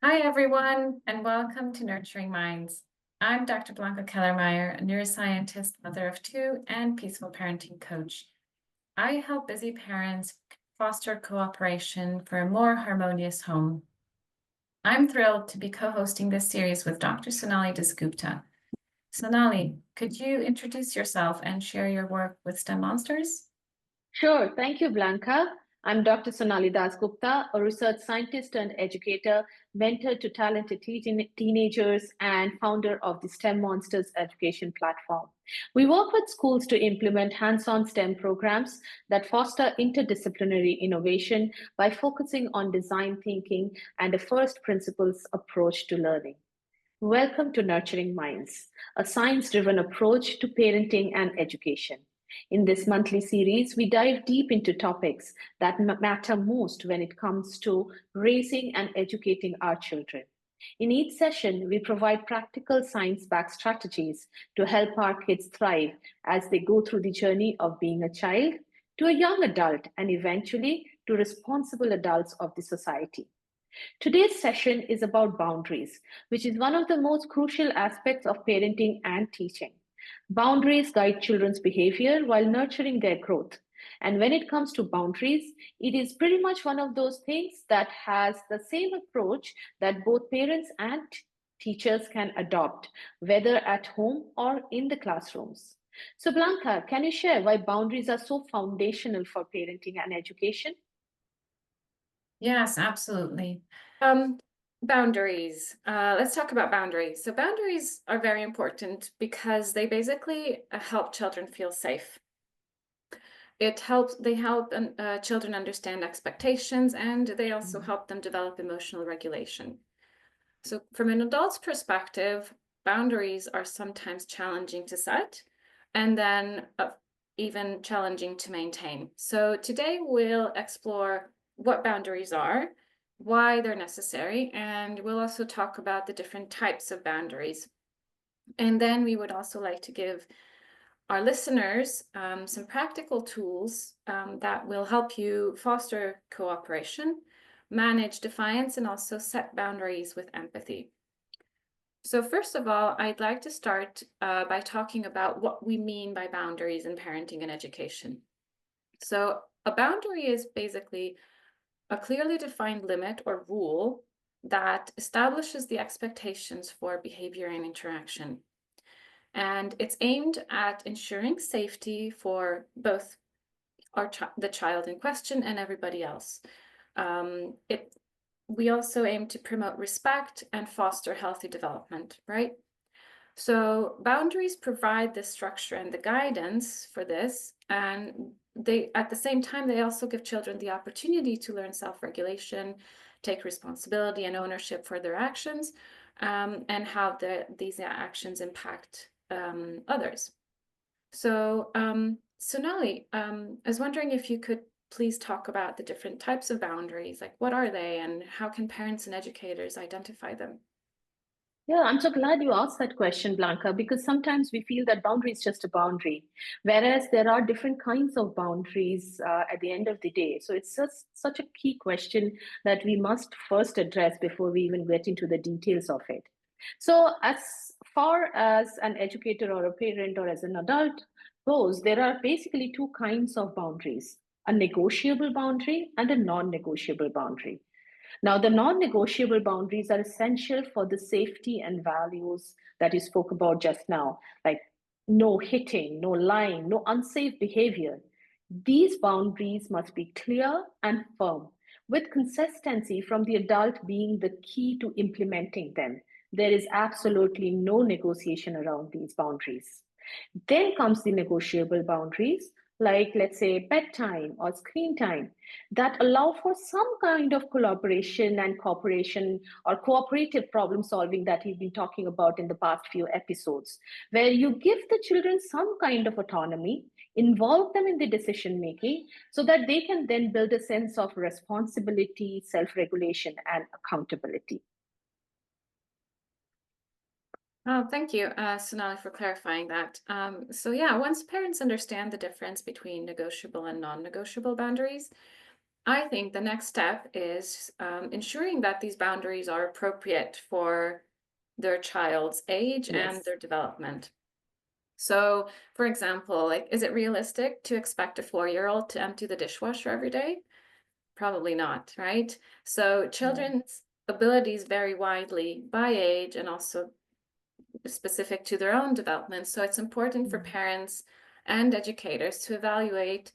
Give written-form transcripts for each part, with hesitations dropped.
Hi, everyone, and welcome to Nurturing Minds. I'm Dr. Blanka Kellermayer, a neuroscientist, mother of two, and peaceful parenting coach. I help busy parents foster cooperation for a more harmonious home. I'm thrilled to be co-hosting this series with Dr. Sonali Dasgupta. Sonali, could you introduce yourself and share your work with STEM Monsters? Sure. Thank you, Blanka. I'm Dr. Sonali Dasgupta, a research scientist and educator, mentor to talented teenagers, and founder of the STEM Monsters education platform. We work with schools to implement hands-on STEM programs that foster interdisciplinary innovation by focusing on design thinking and a first principles approach to learning. Welcome to Nurturing Minds, a science driven approach to parenting and education. In this monthly series, we dive deep into topics that matter most when it comes to raising and educating our children. In each session, we provide practical science backed strategies to help our kids thrive as they go through the journey of being a child to a young adult and eventually to responsible adults of the society. Today's session is about boundaries, which is one of the most crucial aspects of parenting and teaching. Boundaries guide children's behavior while nurturing their growth. And when it comes to boundaries, it is pretty much one of those things that has the same approach that both parents and teachers can adopt, whether at home or in the classrooms. So, Blanca, can you share why boundaries are so foundational for parenting and education? Yes, absolutely. Um, Boundaries. Let's talk about boundaries. So boundaries are very important because they basically help children feel safe. They help children understand expectations, and they also help them develop emotional regulation. So from an adult's perspective, boundaries are sometimes challenging to set and then even challenging to maintain. So today we'll explore what boundaries are, why they're necessary, and we'll also talk about the different types of boundaries. And then we would also like to give our listeners some practical tools that will help you foster cooperation, manage defiance, and also set boundaries with empathy. So first of all, I'd like to start by talking about what we mean by boundaries in parenting and education. So a boundary is basically a clearly defined limit or rule that establishes the expectations for behavior and interaction. And it's aimed at ensuring safety for both the child in question and everybody else. We also aim to promote respect and foster healthy development, right? So boundaries provide the structure and the guidance for this, and they, at the same time, they also give children the opportunity to learn self-regulation, take responsibility and ownership for their actions, and how these actions impact others. So, Sonali, I was wondering if you could please talk about the different types of boundaries, like what are they and how can parents and educators identify them? Yeah, I'm so glad you asked that question, Blanca, because sometimes we feel that boundary is just a boundary, whereas there are different kinds of boundaries at the end of the day. So it's just such a key question that we must first address before we even get into the details of it. So, as far as an educator or a parent or as an adult goes, there are basically two kinds of boundaries: a negotiable boundary and a non negotiable boundary. Now, the non negotiable boundaries are essential for the safety and values that you spoke about just now, like no hitting, no lying, no unsafe behavior. These boundaries must be clear and firm, with consistency from the adult being the key to implementing them. There is absolutely no negotiation around these boundaries. Then comes the negotiable boundaries, like let's say bedtime or screen time, that allow for some kind of collaboration and cooperation or cooperative problem solving that we've been talking about in the past few episodes, where you give the children some kind of autonomy, involve them in the decision making so that they can then build a sense of responsibility, self regulation, and accountability. Oh, thank you, Sonali, for clarifying that. So yeah, once parents understand the difference between negotiable and non-negotiable boundaries, I think the next step is ensuring that these boundaries are appropriate for their child's age and Yes. their development. So, for example, like, is it realistic to expect a 4-year-old to empty the dishwasher every day? Probably not, right? So, Yeah. children's abilities vary widely by age and also specific to their own development. So, it's important for Mm. parents and educators to evaluate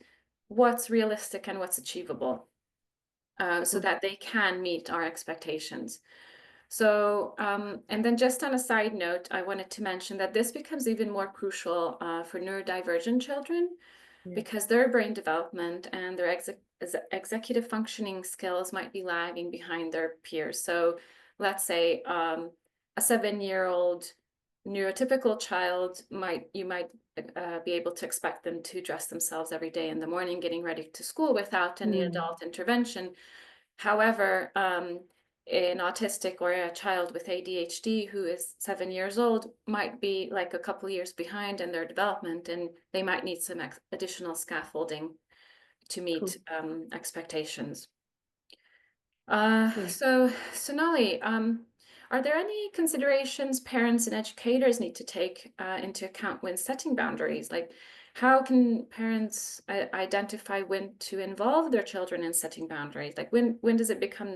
what's realistic and what's achievable, so True. that they can meet our expectations. So, and then just on a side note, I wanted to mention that this becomes even more crucial for neurodivergent children Yeah. because their brain development and their executive functioning skills might be lagging behind their peers. So, let's say a 7-year-old neurotypical child you might be able to expect them to dress themselves every day in the morning, getting ready to school without any Mm. adult intervention. However, an autistic or a child with ADHD who is 7 years old might be like a couple years behind in their development, and they might need some additional scaffolding to meet True. expectations. True. So, Sonali, are there any considerations parents and educators need to take into account when setting boundaries? Like, how can parents identify when to involve their children in setting boundaries? Like, when does it become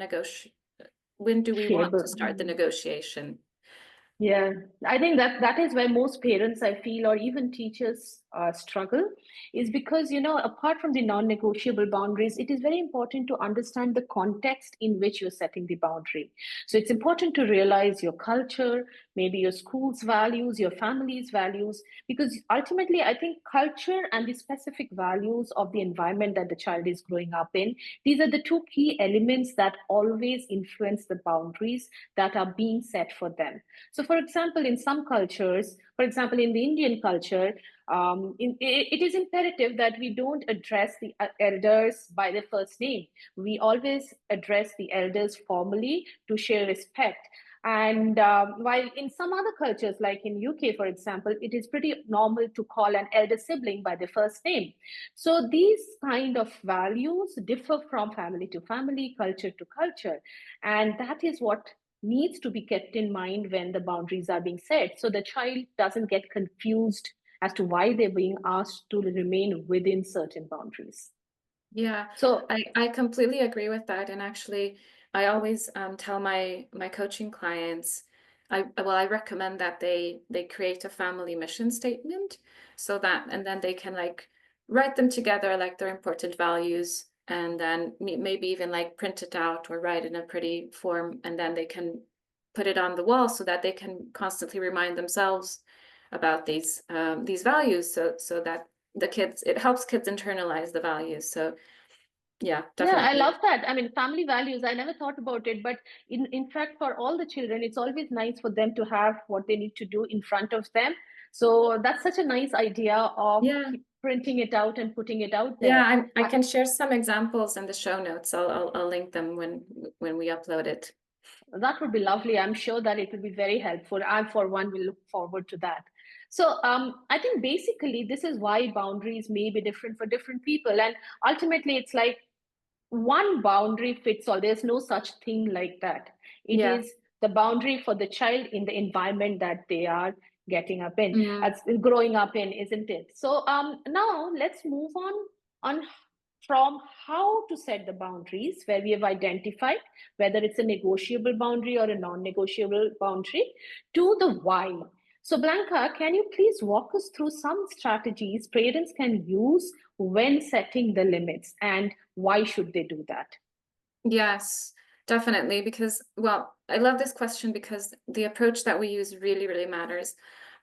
when do we want to start the Shareable. negotiation? Yeah, I think that is where most parents, I feel, or even teachers struggle, is because, apart from the non-negotiable boundaries, it is very important to understand the context in which you're setting the boundary. So it's important to realize your culture, maybe your school's values, your family's values, because ultimately, I think culture and the specific values of the environment that the child is growing up in, these are the two key elements that always influence the boundaries that are being set for them. So, for example, in some cultures, for example, in the Indian culture, it is imperative that we don't address the elders by their first name. We always address the elders formally to share respect. And while in some other cultures, like in UK, for example, it is pretty normal to call an elder sibling by their first name. So these kind of values differ from family to family, culture to culture. And that is what needs to be kept in mind when the boundaries are being set, so the child doesn't get confused as to why they're being asked to remain within certain boundaries. Yeah, So I completely agree with that. And actually, I always tell my coaching clients, I recommend that they create a family mission statement so that, and then they can like write them together like their important values, and then maybe even like print it out or write in a pretty form, and then they can put it on the wall so that they can constantly remind themselves about these values, so that it helps kids internalize the values. So yeah, yeah, I definitely. love that. I mean, family values, I never thought about it, but in fact, for all the children, it's always nice for them to have what they need to do in front of them. So that's such a nice idea of Yeah. printing it out and putting it out there. Yeah, I can share some examples in the show notes. I'll link them when we upload it. That would be lovely. I'm sure that it will be very helpful. I, for one, will look forward to that. So, I think basically this is why boundaries may be different for different people. And ultimately, it's like one boundary fits all. There's no such thing like that. It Yeah. is the boundary for the child in the environment that they are getting up in, Mm, as growing up in, isn't it? So now let's move on from how to set the boundaries, where we have identified whether it's a negotiable boundary or a non-negotiable boundary, to the why. So, Blanka, can you please walk us through some strategies parents can use when setting the limits, and why should they do that? yes, definitely. Because, well, I love this question because the approach that we use really, really matters.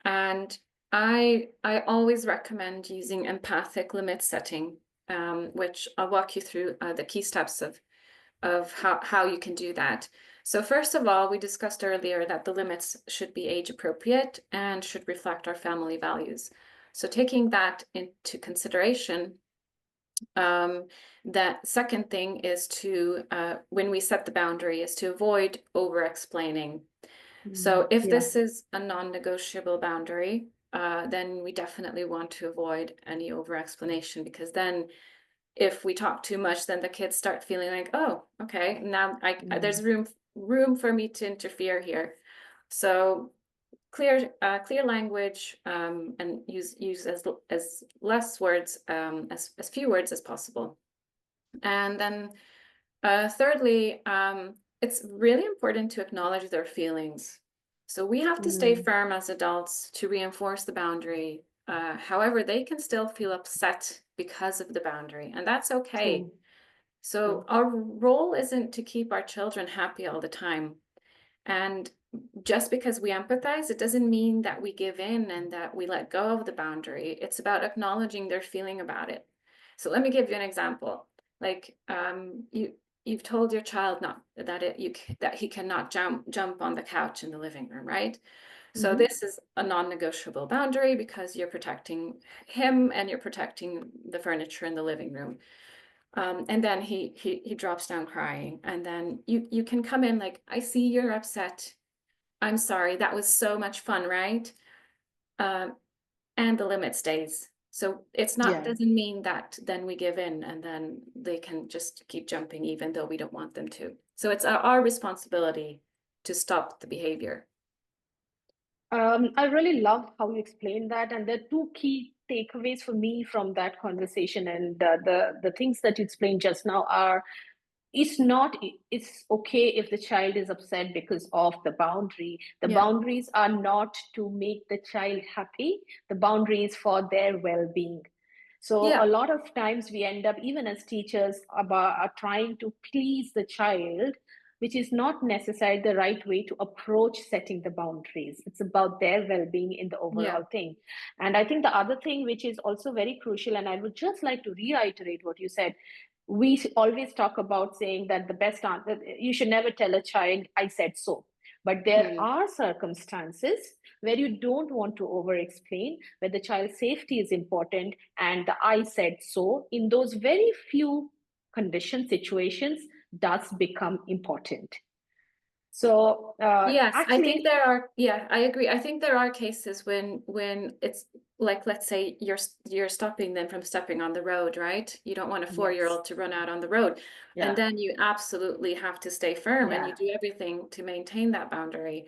And I always recommend using empathic limit setting, which I'll walk you through the key steps of how you can do that. So first of all, we discussed earlier that the limits should be age appropriate and should reflect our family values. So taking that into consideration, that second thing is to, when we set the boundary, is to avoid over explaining. So if Yeah, this is a non-negotiable boundary, then we definitely want to avoid any over explanation, because then if we talk too much, then the kids start feeling like, oh, okay, now there's Mm. room for me to interfere here. So clear language, and use as less words, as few words as possible. And then thirdly, it's really important to acknowledge their feelings. So we have to stay Mm. firm as adults to reinforce the boundary. However, they can still feel upset because of the boundary, and that's okay. True. So True. our role isn't to keep our children happy all the time. And just because we empathize, it doesn't mean that we give in and that we let go of the boundary. It's about acknowledging their feeling about it. So let me give you an example. Like you've told your child not that that he cannot jump on the couch in the living room, right? So Mm-hmm. this is a non-negotiable boundary because you're protecting him and you're protecting the furniture in the living room. And then he drops down crying, and then you can come in like, I see you're upset. I'm sorry. That was so much fun, right? Um, and the limit stays. So it's not, Yeah. doesn't mean that then we give in and then they can just keep jumping even though we don't want them to. So it's our responsibility to stop the behavior. I really love how you explained that, and there are two key takeaways for me from that conversation. And the things that you explained just now are, it's not, it's okay if the child is upset because of the boundary. The Yeah. boundaries are not to make the child happy. The boundary is for their well-being. So Yeah. a lot of times we end up, even as teachers, about are trying to please the child, which is not necessarily the right way to approach setting the boundaries. It's about their well-being in the Yeah. overall thing. And I think the other thing which is also very crucial, and I would just like to reiterate what you said, we always talk about saying that the best answer, you should never tell a child, I said so. But there Mm. are circumstances where you don't want to over explain, where the child's safety is important, and the I said so, in those very few condition situations, does become important. So Yes, I think actually, there are, yeah, I agree. I think there are cases when it's like, let's say you're stopping them from stepping on the road, right? You don't want a yes, 4-year-old to run out on the road. And yeah, then you absolutely have to stay firm and you yeah, do everything to maintain that boundary.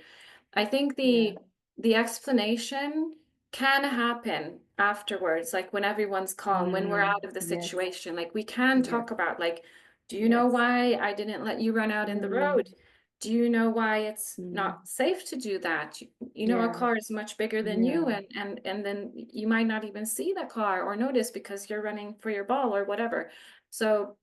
I think yeah, the explanation can happen afterwards, like when everyone's calm, when we're out of the yes, situation. Like we can yes, talk about, like, do you know yes, why I didn't let you run out in the road? mm, Do you know why it's mm, not safe to do that? You know, a yeah, car is much bigger than you, yeah. and then you might not even see the car or notice because you're running for your ball or whatever. So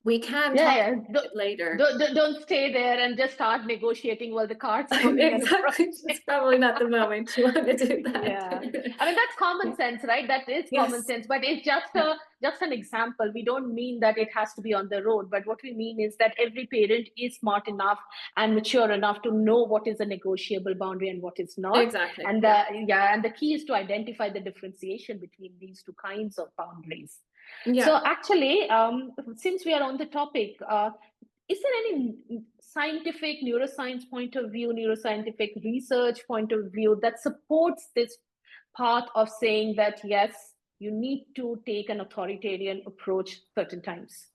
we can Yeah, talk yeah. about it later. Don't stay there and just start negotiating while the car's coming and Exactly. approaching. It's probably not the moment you want to do Yeah. that. I mean, that's common sense, right? That is common Yes. sense, but it's just Yeah. an example. We don't mean that it has to be on the road, but what we mean is that every parent is smart enough and mature enough to know what is a negotiable boundary and what is not. Exactly. And Yeah. the key is to identify the differentiation between these two kinds of boundaries. Yeah. So actually, since we are on the topic, is there any scientific neuroscience point of view, neuroscientific research point of view that supports this path of saying that yes, you need to take an authoritarian approach certain times?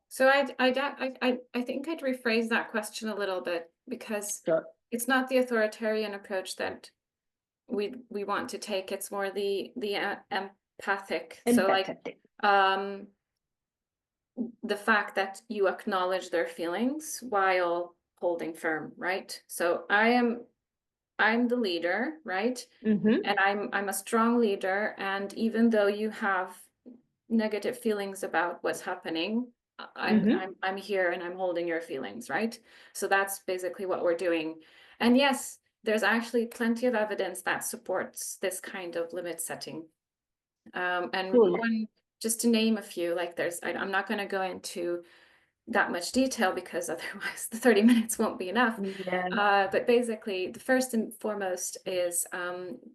So I think I'd rephrase that question a little bit, because Sure. it's not the authoritarian approach that we want to take. It's more the empathic. So like Empathetic. um the fact that you acknowledge their feelings while holding firm, right? So I'm the leader, right? Mm-hmm. And I'm a strong leader, and even though you have negative feelings about what's happening, Mm-hmm. I'm here and I'm holding your feelings, right? So that's basically what we're doing. And yes, there's actually plenty of evidence that supports this kind of limit setting. And Cool. one, just to name a few, like I'm not going to go into that much detail because otherwise the 30 minutes won't be enough. Yeah. But basically, the first and foremost is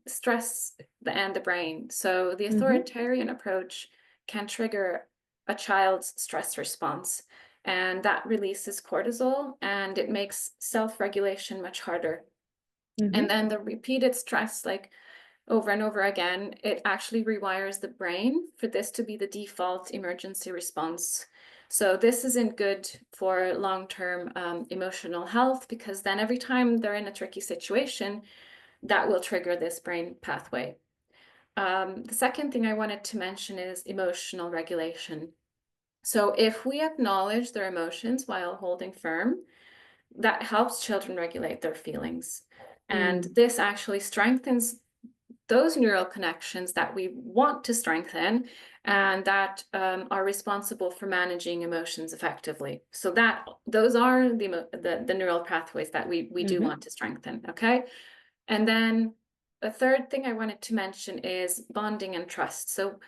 stress and the brain. So the Mm-hmm. authoritarian approach can trigger a child's stress response, and that releases cortisol and it makes self-regulation much harder. And Mm-hmm. then the repeated stress, like over and over again, it actually rewires the brain for this to be the default emergency response. So this isn't good for long-term emotional health, because then every time they're in a tricky situation, that will trigger this brain pathway. The second thing I wanted to mention is emotional regulation. So if we acknowledge their emotions while holding firm, that helps children regulate their feelings. And this actually strengthens those neural connections that we want to strengthen and that are responsible for managing emotions effectively. So that those are the neural pathways that we do want to strengthen, okay? And then a third thing I wanted to mention is bonding and trust. So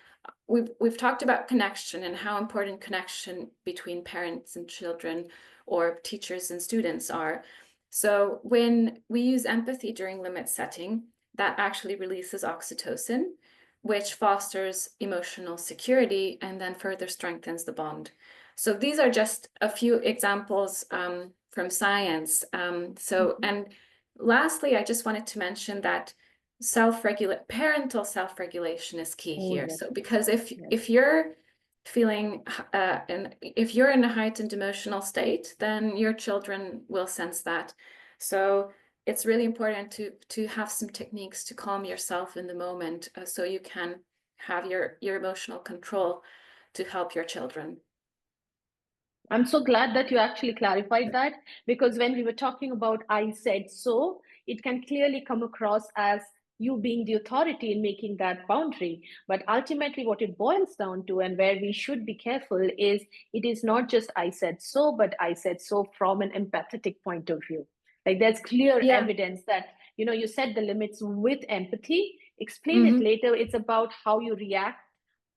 we've talked about connection and how important connection between parents and children or teachers and students are. So when we use empathy during limit setting, that actually releases oxytocin, which fosters emotional security and then further strengthens the bond. So these are just a few examples from science. And lastly, I just wanted to mention that parental self-regulation is key here. Yes. So because if you're feeling and if you're in a heightened emotional state, then your children will sense that. So it's really important to have some techniques to calm yourself in the moment, so you can have your emotional control to help your children. I'm so glad that you actually clarified that, because when we were talking about I said so, it can clearly come across as you being the authority in making that boundary. But ultimately, what it boils down to, and where we should be careful, is it is not just I said so, but I said so from an empathetic point of view. Like there's clear Yeah. evidence that, you set the limits with empathy. Explain it Mm-hmm. later. It's about how you react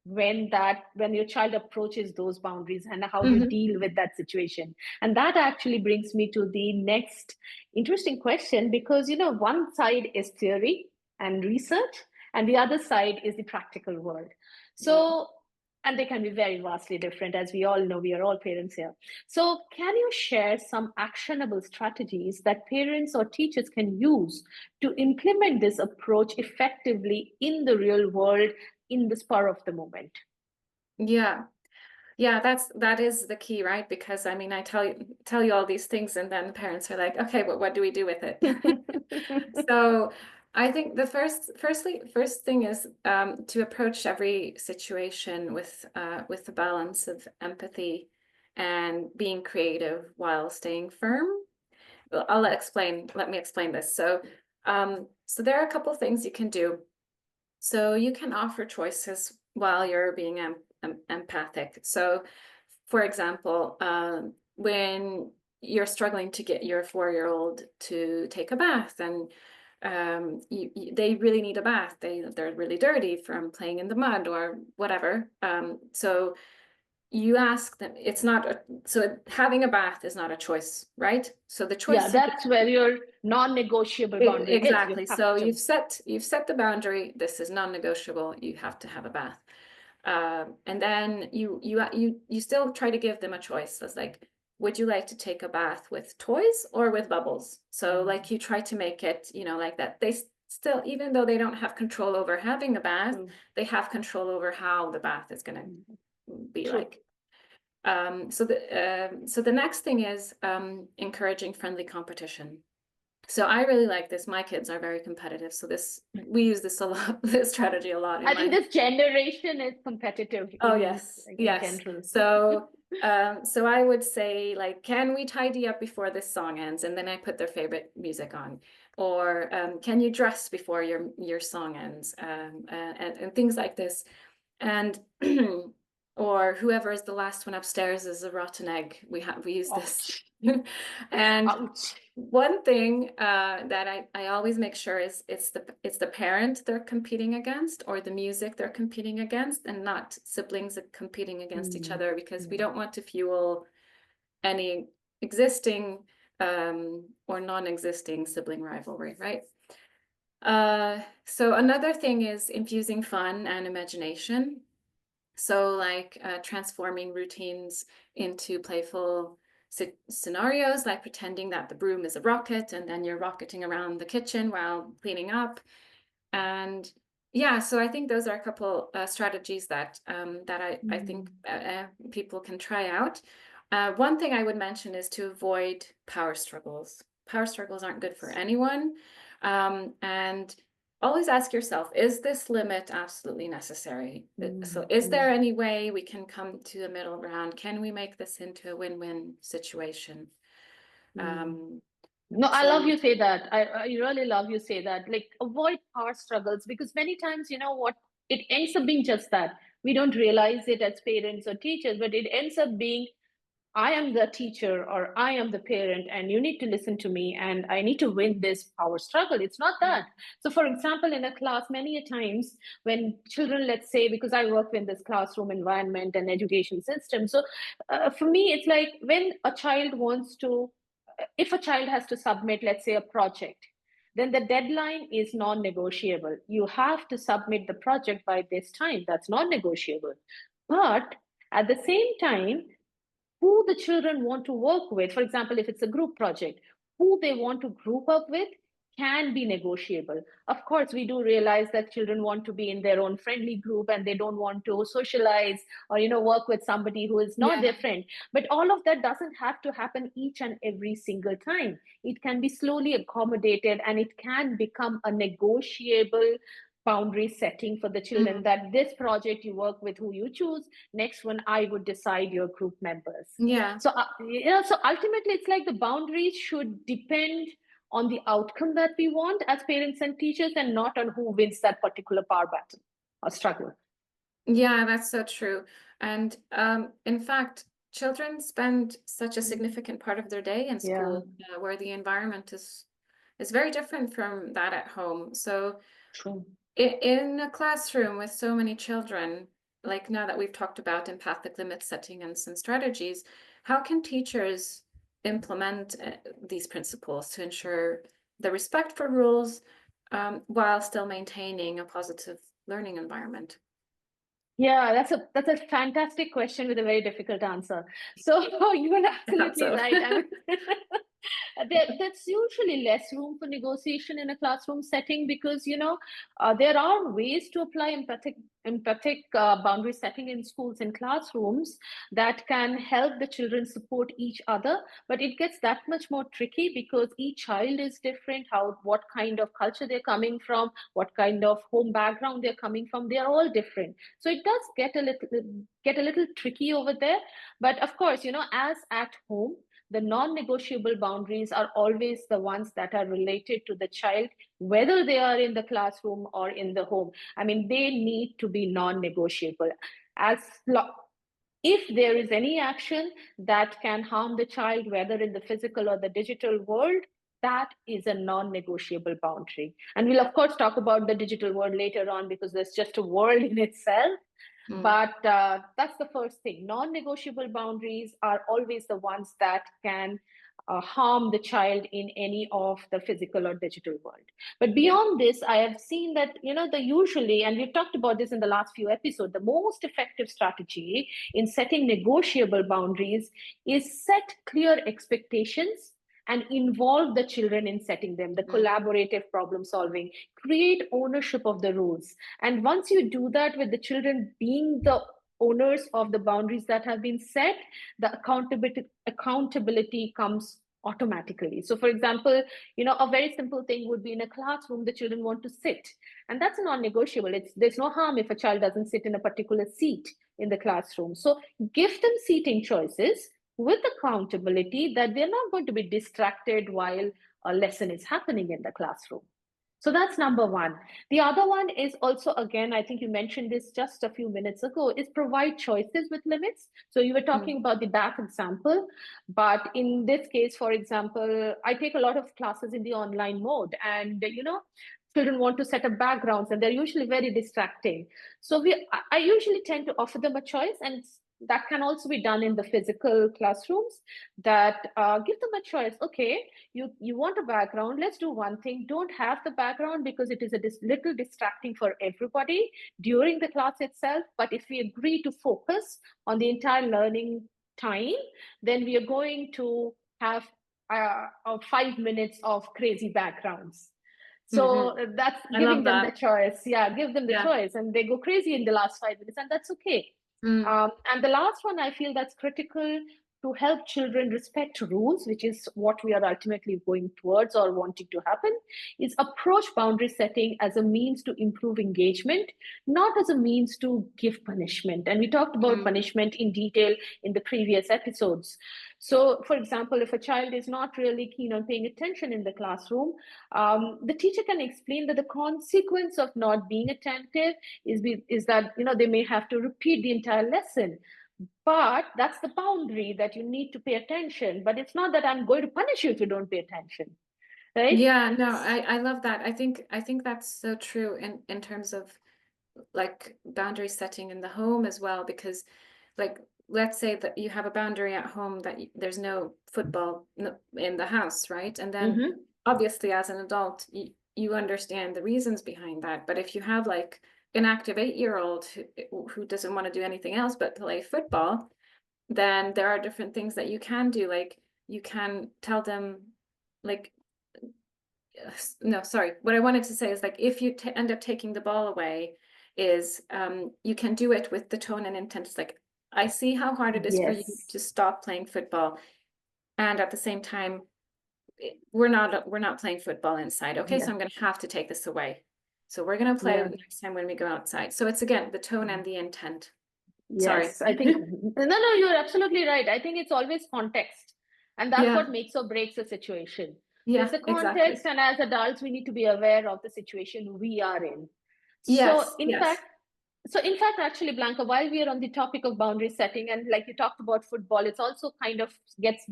when your child approaches those boundaries and how you Mm-hmm. deal with that situation. And that actually brings me to the next interesting question, because one side is theory and research and the other side is the practical world. So and they can be very vastly different, as we all know. We are all parents here. So can you share some actionable strategies that parents or teachers can use to implement this approach effectively in the real world, in the spur of the moment? Yeah. Yeah, that is the key, right? Because I mean, I tell you all these things, and then the parents are like, okay, but what do we do with it? So I think the first thing is to approach every situation with the balance of empathy and being creative while staying firm. Well, let me explain this. So there are a couple things you can do. So you can offer choices while you're being empathic. So, for example, when you're struggling to get your 4-year-old to take a bath, and they really need a bath, they're really dirty from playing in the mud or whatever. So you ask them. It's not so having a bath is not a choice, right? So the Yeah, choice you that's where your non-negotiable boundary is. You exactly. have So to. you've set the boundary. This is non-negotiable. You have to have a bath. And then you still try to give them a choice. It's like, would you like to take a bath with toys or with bubbles? So like you try to make it, like that. They still, even though they don't have control over having a bath, they have control over how the bath is going to be True. like. So the next thing is encouraging friendly competition. So I really like this. My kids are very competitive, so we use this a lot, this strategy a lot in I my think this generation is competitive Oh in yes, like in yes. general. So I would say, like, can we tidy up before this song ends? And then I put their favorite music on. Or can you dress before your song ends? And things like this. And or whoever is the last one upstairs is a rotten egg. We use this. And Ouch. one thing that I always make sure is it's the parent they're competing against, or the music they're competing against, and not siblings competing against each other, because we don't want to fuel any existing or non-existing sibling rivalry, right? So another thing is infusing fun and imagination. So like transforming routines into playful scenarios, like pretending that the broom is a rocket and then you're rocketing around the kitchen while cleaning up. And yeah, so I think those are a couple strategies that I think people can try out. One thing I would mention is to avoid power struggles. Power struggles aren't good for anyone. And always ask yourself, is this limit absolutely necessary? So is there any way we can come to a middle ground? Can we make this into a win-win situation? No, I love you say that. I really love you say that. Like, avoid power struggles, because many times, you know what, it ends up being just that. We don't realize it as parents or teachers, but it ends up being, I am the teacher or I am the parent, and you need to listen to me, and I need to win this power struggle. It's not that. So, for example, in a class, many a times when children, let's say, because I work in this classroom environment and education system, so for me, it's like when a child wants to, if a child has to submit, let's say, a project, then the deadline is non-negotiable. You have to submit the project by this time. That's non-negotiable. But at the same time, who the children want to work with, for example, if it's a group project, who they want to group up with can be negotiable. Of course, we do realize that children want to be in their own friendly group and they don't want to socialize or, you know, work with somebody who is not their friend. But all of that doesn't have to happen each and every single time. It can be slowly accommodated, and it can become a negotiable boundary setting for the children, that this project you work with who you choose, next one I would decide your group members. So so ultimately it's like the boundaries should depend on the outcome that we want as parents and teachers, and not on who wins that particular power battle or struggle. Yeah, that's so true. And in fact, children spend such a significant part of their day in school, where the environment is very different from that at home. So True. In a classroom with so many children, like now that we've talked about empathic limit setting and some strategies, how can teachers implement these principles to ensure the respect for rules while still maintaining a positive learning environment? Yeah, that's a fantastic question with a very difficult answer. So you are absolutely right. I mean, there's usually less room for negotiation in a classroom setting, because there are ways to apply empathic boundary setting in schools and classrooms that can help the children support each other. But it gets that much more tricky because each child is different. What kind of culture they're coming from, what kind of home background they're coming from, they are all different. So it does get a little tricky over there. But of course, as at home, the non-negotiable boundaries are always the ones that are related to the child, whether they are in the classroom or in the home. I mean, they need to be non-negotiable. If there is any action that can harm the child, whether in the physical or the digital world, that is a non-negotiable boundary. And we'll, of course, talk about the digital world later on, because there's just a world in itself. But that's the first thing. Non-negotiable boundaries are always the ones that can harm the child in any of the physical or digital world. But beyond this, I have seen that, usually, and we've talked about this in the last few episodes, the most effective strategy in setting negotiable boundaries is set clear expectations and involve the children in setting them, the collaborative problem solving, create ownership of the rules. And once you do that with the children being the owners of the boundaries that have been set, the accountability comes automatically. So for example, a very simple thing would be, in a classroom, the children want to sit, and that's non-negotiable. There's no harm if a child doesn't sit in a particular seat in the classroom. So give them seating choices with accountability that they're not going to be distracted while a lesson is happening in the classroom. So that's number one. The other one is also, again, I think you mentioned this just a few minutes ago, is provide choices with limits. So you were talking about the bath example, but in this case, for example, I take a lot of classes in the online mode, and children want to set up backgrounds, and they're usually very distracting. So I usually tend to offer them a choice, and that can also be done in the physical classrooms, that give them a choice. Okay, you want a background, let's do one thing. Don't have the background because it is a little distracting for everybody during the class itself. But if we agree to focus on the entire learning time, then we are going to have 5 minutes of crazy backgrounds. So that's I love giving them the that. choice. Yeah, give them the Yeah. choice, and they go crazy in the last 5 minutes, and that's okay. Mm. And the last one, I feel that's critical to help children respect rules, which is what we are ultimately going towards or wanting to happen, is approach boundary setting as a means to improve engagement, not as a means to give punishment. And we talked about Mm. punishment in detail in the previous episodes. So, for example, if a child is not really keen on paying attention in the classroom, the teacher can explain that the consequence of not being attentive is that they may have to repeat the entire lesson, but that's the boundary that you need to pay attention. But it's not that I'm going to punish you if you don't pay attention, right? Yeah, no, I love that. I think that's so true in terms of like boundary setting in the home as well, because like let's say that you have a boundary at home that there's no football in the house, right? And then Mm-hmm. obviously as an adult you understand the reasons behind that. But if you have like an active 8-year-old who doesn't want to do anything else but play football, then there are different things that you can do. Like you can tell them like no, sorry. What I wanted to say is like if you end up taking the ball away, is you can do it with the tone and intent. It's like, I see how hard it is for you Yes. to stop playing football, and at the same time, we're not playing football inside. Okay, Yeah. so I'm going to have to take this away. So we're going to play Yeah. next time when we go outside. So it's again the tone and the intent. Sorry. Yes. I think no, you're absolutely right. I think it's always context, and that's Yeah, what makes or breaks a situation. So it's yeah, the exactly. context, and as adults, we need to be aware of the situation we are in. So Yes, in yes. fact, actually, Blanca, while we are on the topic of boundary setting, and like you talked about football, it's also kind of gets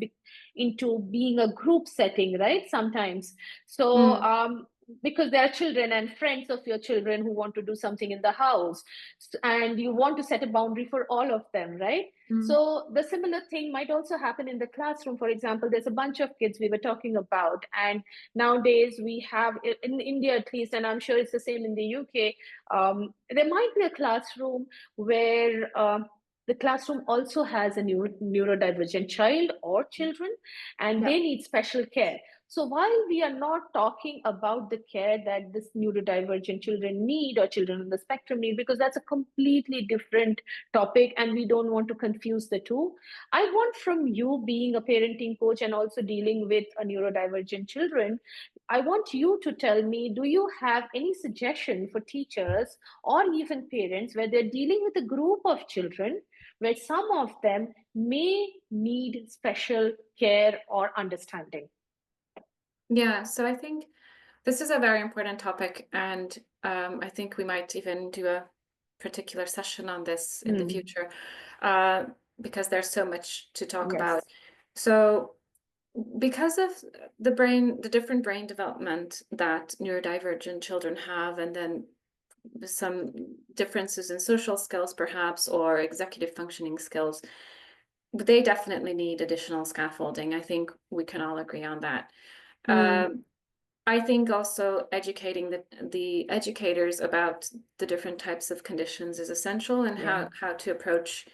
into being a group setting, right? Sometimes. So, Mm, because there are children and friends of your children who want to do something in the house, and you want to set a boundary for all of them, right? mm, So the similar thing might also happen in the classroom. For example, there's a bunch of kids we were talking about, and nowadays we have in India at least, and I'm sure it's the same in the UK. There might be a classroom where the classroom also has a neurodivergent child or children, and yeah. they need special care. So while we are not talking about the care that this neurodivergent children need or children on the spectrum need, because that's a completely different topic and we don't want to confuse the two, I want from you, being a parenting coach and also dealing with a neurodivergent children, I want you to tell me, do you have any suggestion for teachers or even parents where they're dealing with a group of children where some of them may need special care or understanding? Yeah, so I think this is a very important topic, and I think we might even do a particular session on this in the Mm, future, uh, because there's so much to talk about. yes. So, because of the different brain development that neurodivergent children have, and then some differences in social skills, perhaps, or executive functioning skills, they definitely need additional scaffolding. I think we can all agree on that. Mm, Um, I think also educating the educators about the different types of conditions is essential, and yeah. how to approach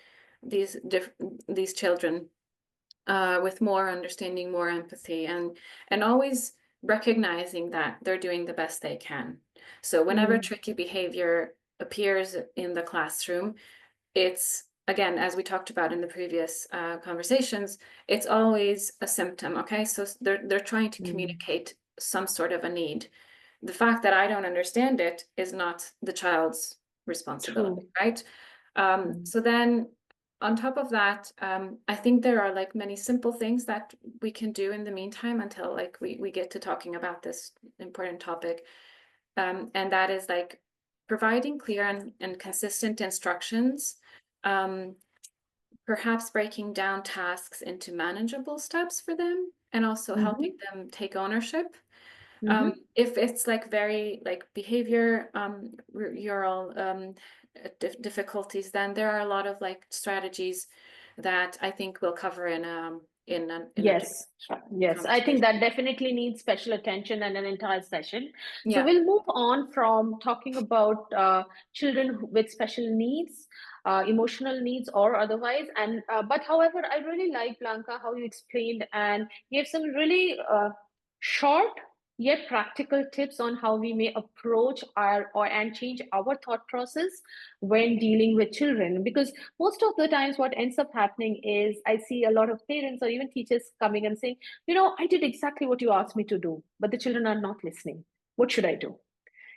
these children with more understanding, more empathy, and always recognizing that they're doing the best they can. So whenever Mm, tricky behavior appears in the classroom, it's again, as we talked about in the previous conversations, it's always a symptom. Okay, so they're trying to mm, communicate some sort of a need. The fact that I don't understand it is not the child's responsibility, true. right? Mm, So then on top of that, I think there are like many simple things that we can do in the meantime until like we get to talking about this important topic. And that is like providing clear and consistent instructions, um, perhaps breaking down tasks into manageable steps for them, and also mhm, helping them take ownership. mhm. If it's like very like behavior neural difficulties, then there are a lot of like strategies that I think we'll cover in a Yes, yes. I think conversation. that definitely needs special attention and an entire session. So Yeah. we'll move on from talking about children with special needs, emotional needs or otherwise. And but however, I really like, Blanca, how you explained and gave some really short yet practical tips on how we may approach and change our thought process when dealing with children. Because most of the times what ends up happening is I see a lot of parents or even teachers coming and saying, I did exactly what you asked me to do, but the children are not listening. What should I do?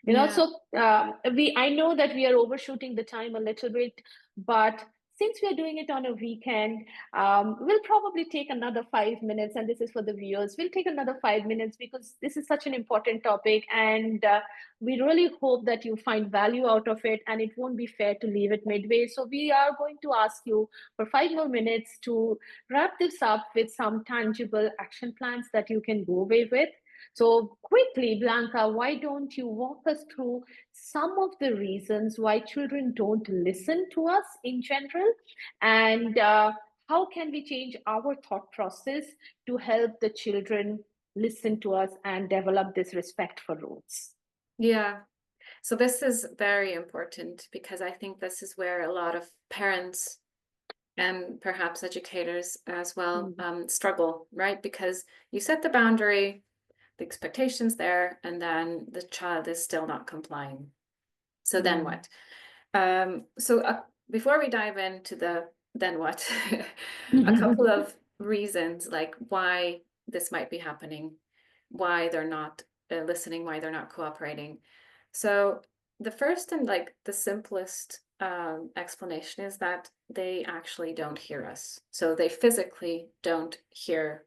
Yeah. So I know that we are overshooting the time a little bit, but since we are doing it on a weekend, we'll probably take another 5 minutes, and this is for the viewers. We'll take another 5 minutes because this is such an important topic, and we really hope that you find value out of it, and it won't be fair to leave it midway. So we are going to ask you for 5 more minutes to wrap this up with some tangible action plans that you can go away with. So quickly, Blanka, why don't you walk us through some of the reasons why children don't listen to us in general, and how can we change our thought process to help the children listen to us and develop this respect for rules? Yeah. So this is very important because I think this is where a lot of parents and perhaps educators as well struggle, right? Because you set the boundary, the expectations there, and then the child is still not complying. So then what? Before we dive into the then what, a couple of reasons like why this might be happening, why they're not listening, why they're not cooperating. So the first and like the simplest explanation is that they actually don't hear us. So they physically don't hear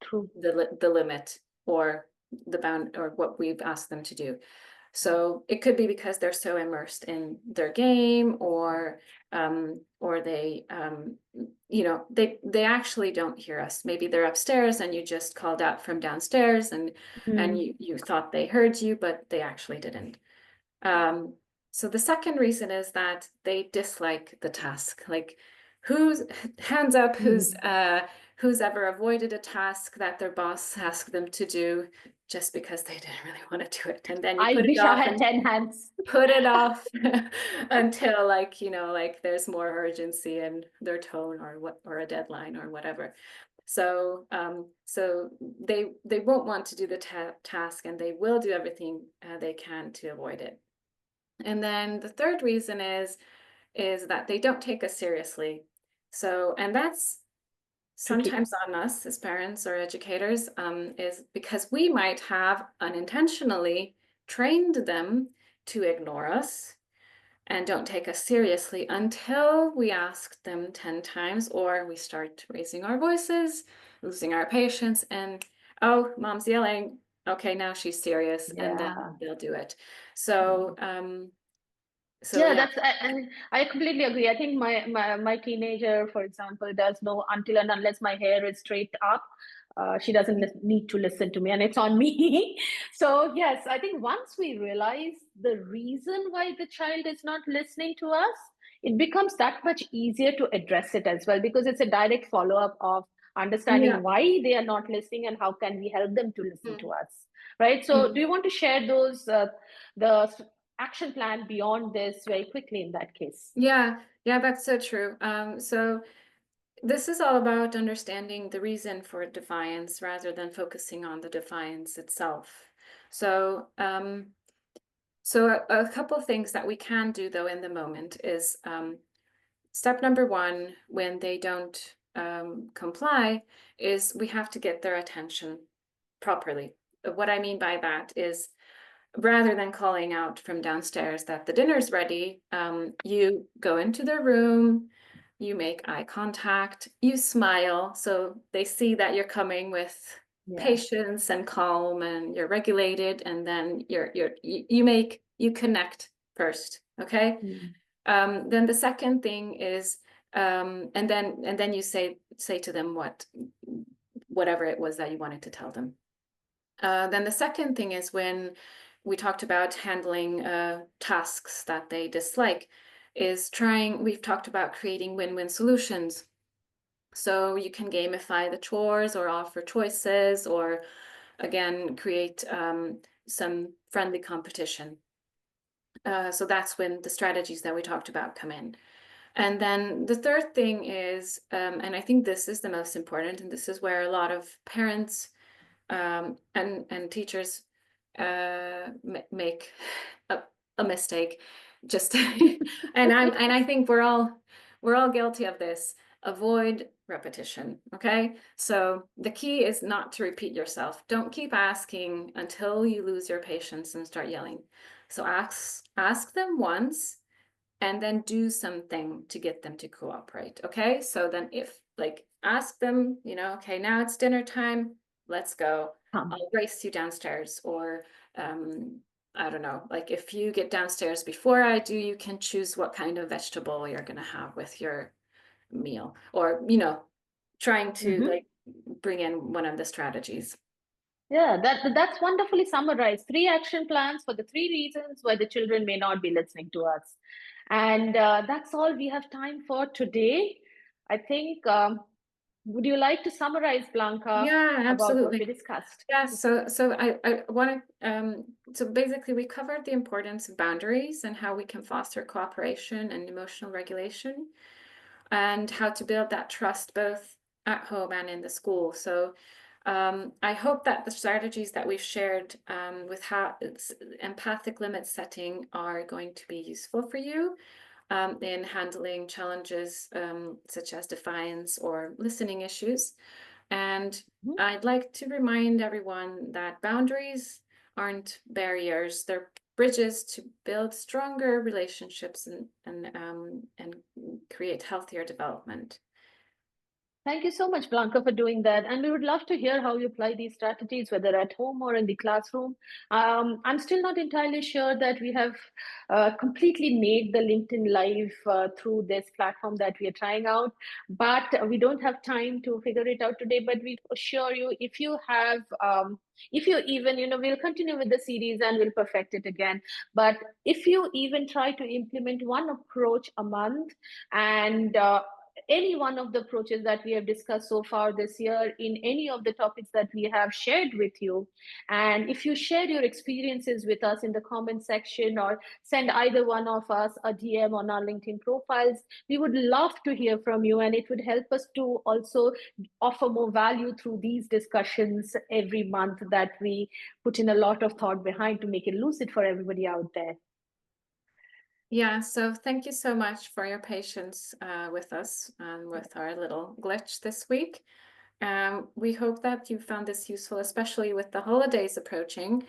True. the limit or the bound or what we've asked them to do. So it could be because they're so immersed in their game, or they they actually don't hear us. Maybe they're upstairs and you just called out from downstairs, and you thought they heard you, but they actually didn't. So the second reason is that they dislike the task. Like, who's hands up, who's ever avoided a task that their boss asked them to do just because they didn't really want to do it, and then you I put it wish I off had and 10 hands. put it off until like there's more urgency in their tone or a deadline or whatever. So they won't want to do the task, and they will do everything they can to avoid it. And then the third reason is that they don't take us seriously. So, and that's Tricky. sometimes on us as parents or educators, is because we might have unintentionally trained them to ignore us and don't take us seriously until we ask them 10 times, or we start raising our voices, losing our patience, and oh, mom's yelling. Okay, now she's serious, and then Yeah. they'll do it. So, Yeah, yeah. and I completely agree. I think my teenager, for example, does know until and unless my hair is straight up, she doesn't need to listen to me, and it's on me. So yes, I think once we realize the reason why the child is not listening to us, it becomes that much easier to address it as well, because it's a direct follow-up of Yeah. understanding why they are not listening and how can we help them to listen to Mm. us, right? So Mm. do you want to share those the action plan beyond this very quickly in that case? Yeah, that's so true. So this is all about understanding the reason for defiance rather than focusing on the defiance itself. So, a couple of things that we can do though in the moment is step number one, when they don't comply, is we have to get their attention properly. What I mean by that is, rather than calling out from downstairs that the dinner's ready, you go into their room, you make eye contact, you smile, so they see that you're coming with Yeah. patience and calm, and you're regulated, and then you connect first, okay? Mm. Then the second thing is, and then you say to them whatever it was that you wanted to tell them. Then the second thing is, when we talked about handling tasks that they dislike, we've talked about creating win-win solutions. So you can gamify the chores or offer choices, or again, create some friendly competition. So that's when the strategies that we talked about come in. And then the third thing is, and I think this is the most important, and this is where a lot of parents And teachers make a mistake. Just and I think we're all guilty of this. Avoid repetition. Okay, so the key is not to repeat yourself. Don't keep asking until you lose your patience and start yelling. So ask them once, and then do something to get them to cooperate. Okay, so then if like ask them, okay, now it's dinner time, let's go. I'll race you downstairs. Or I don't know, like if you get downstairs before I do, you can choose what kind of vegetable you're going to have with your meal. Or trying to like bring in one of the strategies. Yeah, that's wonderfully summarized. 3 action plans for the 3 reasons why the children may not be listening to us. And that's all we have time for today. I think, would you like to summarize, Blanka, Yeah, about what we absolutely. discussed? Yeah, so I want to so basically we covered the importance of boundaries and how we can foster cooperation and emotional regulation, and how to build that trust both at home and in the school. So I hope that the strategies that we've shared with how empathic limit setting are going to be useful for you in handling challenges such as defiance or listening issues. And I'd like to remind everyone that boundaries aren't barriers, they're bridges to build stronger relationships and create healthier development. Thank you so much, Blanca, for doing that. And we would love to hear how you apply these strategies, whether at home or in the classroom. I'm still not entirely sure that we have completely made the LinkedIn Live through this platform that we are trying out, but we don't have time to figure it out today. But we assure you, if you have, if you even, we'll continue with the series and we'll perfect it again. But if you even try to implement one approach a month, and any one of the approaches that we have discussed so far this year in any of the topics that we have shared with you. And if you share your experiences with us in the comment section or send either one of us a DM on our LinkedIn profiles, we would love to hear from you. And it would help us to also offer more value through these discussions every month that we put in a lot of thought behind to make it lucid for everybody out there. Yeah, so thank you so much for your patience with us and with our little glitch this week. We hope that you found this useful, especially with the holidays approaching.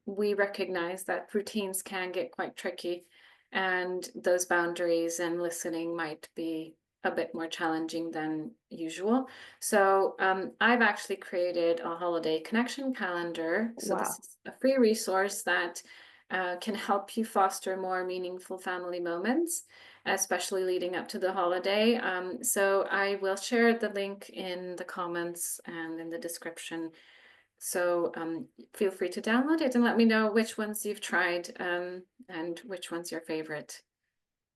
We recognize that routines can get quite tricky, and those boundaries and listening might be a bit more challenging than usual. So I've actually created a holiday connection calendar. So Wow. this is a free resource that can help you foster more meaningful family moments, especially leading up to the holiday. So I will share the link in the comments and in the description. So feel free to download it and let me know which ones you've tried and which one's your favorite.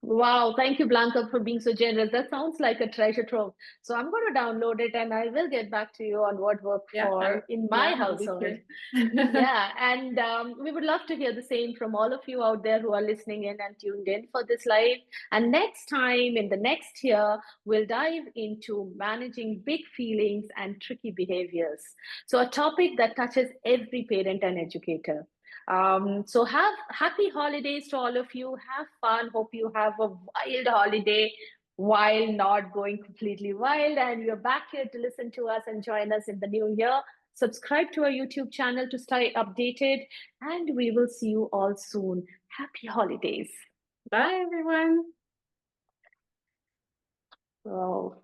Wow, thank you, Blanca, for being so generous. That sounds like a treasure trove. So I'm going to download it and I will get back to you on what worked Yeah, for in my yeah, I'll be household. here. Yeah, and we would love to hear the same from all of you out there who are listening in and tuned in for this live. And next time, in the next year, we'll dive into managing big feelings and tricky behaviors. So a topic that touches every parent and educator. So have happy holidays to all of you. Have fun. Hope you have a wild holiday while not going completely wild. And you're back here to listen to us and join us in the new year. Subscribe to our YouTube channel to stay updated. And we will see you all soon. Happy holidays. Bye, everyone. Oh.